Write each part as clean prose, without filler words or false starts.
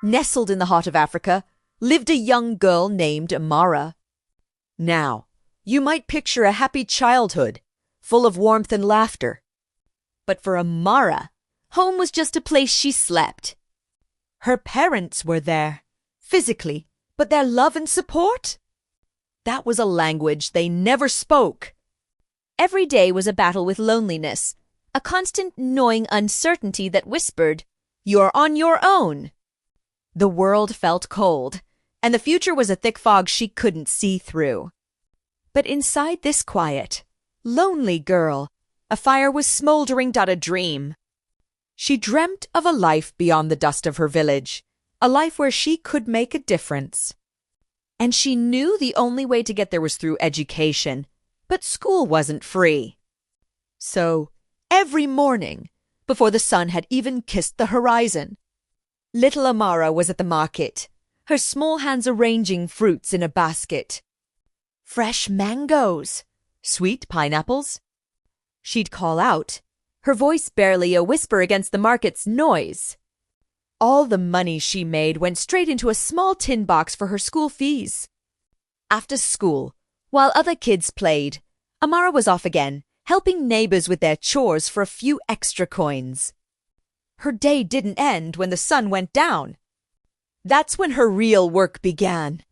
Nestled in the heart of Africa, lived a young girl named Amara. Now, you might picture a happy childhood, full of warmth and laughter. But for Amara, home was just a place she slept. Her parents were there, physically, but their love and support? That was a language they never spoke. Every day was a battle with loneliness, a constant gnawing uncertainty that whispered, "You're on your own." The world felt cold, and the future was a thick fog she couldn't see through. But inside this quiet, lonely girl, a fire was smoldering out a dream. She dreamt of a life beyond the dust of her village, a life where she could make a difference. And she knew the only way to get there was through education, but school wasn't free. So, every morning, before the sun had even kissed the horizon, little Amara was at the market, her small hands arranging fruits in a basket. Fresh mangoes, sweet pineapples. She'd call out, her voice barely a whisper against the market's noise. All the money she made went straight into a small tin box for her school fees. After school, while other kids played, Amara was off again, helping neighbors with their chores for a few extra coins. Her day didn't end when the sun went down. That's when her real work began.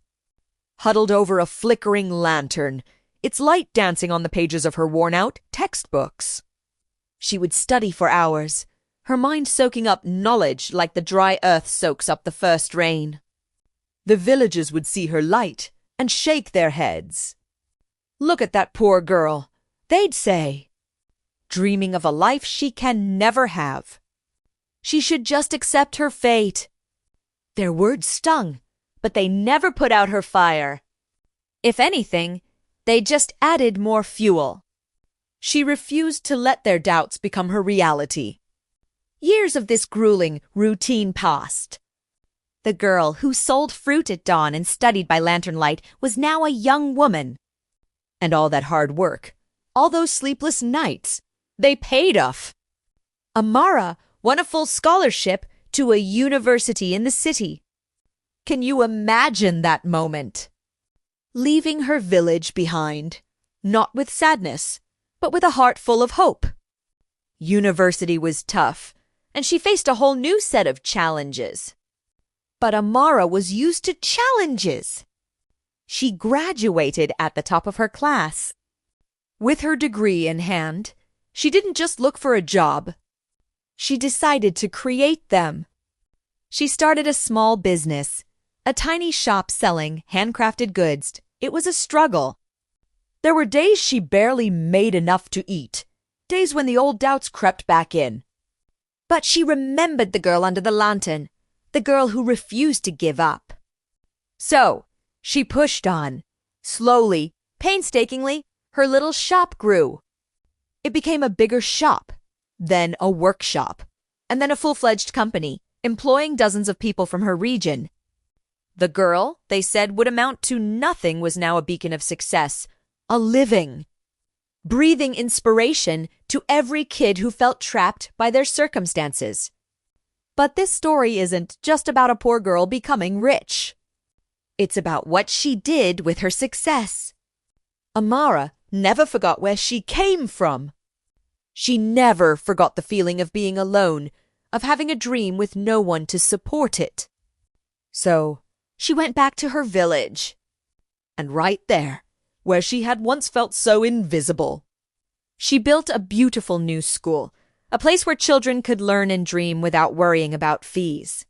Huddled over a flickering lantern, its light dancing on the pages of her worn-out textbooks. She would study for hours, her mind soaking up knowledge like the dry earth soaks up the first rain. The villagers would see her light and shake their heads. "Look at that poor girl," they'd say, "dreaming of a life she can never have. She should just accept her fate." Their words stung, but they never put out her fire. If anything, they just added more fuel. She refused to let their doubts become her reality. Years of this grueling routine passed. The girl who sold fruit at dawn and studied by lantern light was now a young woman. And all that hard work, all those sleepless nights, they paid off. Amara won a full scholarship to a university in the city. Can you imagine that moment? Leaving her village behind, not with sadness, but with a heart full of hope. University was tough, and she faced a whole new set of challenges. But Amara was used to challenges. She graduated at the top of her class. With her degree in hand, she didn't just look for a job. She decided to create them. She started a small business, a tiny shop selling handcrafted goods. It was a struggle. There were days she barely made enough to eat, days when the old doubts crept back in. But she remembered the girl under the lantern, the girl who refused to give up. So, she pushed on. Slowly, painstakingly, her little shop grew. It became a bigger shop, then a workshop, and then a full-fledged company, employing dozens of people from her region. The girl, they said, would amount to nothing was now a beacon of success, a living, breathing inspiration to every kid who felt trapped by their circumstances. But this story isn't just about a poor girl becoming rich. It's about what she did with her success. Amara never forgot where she came from. She never forgot the feeling of being alone, of having a dream with no one to support it. So, she went back to her village. And right there, where she had once felt so invisible, she built a beautiful new school, a place where children could learn and dream without worrying about fees.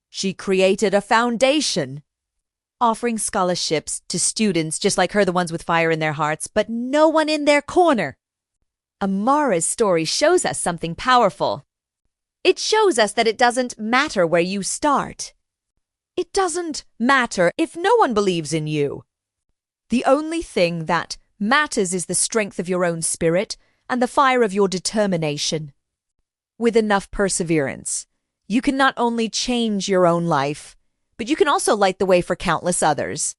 She created a foundation, offering scholarships to students just like her, the ones with fire in their hearts, but no one in their corner. Amara's story shows us something powerful. It shows us that it doesn't matter where you start. It doesn't matter if no one believes in you. The only thing that matters is the strength of your own spirit and the fire of your determination. With enough perseverance, you can not only change your own life, but you can also light the way for countless others.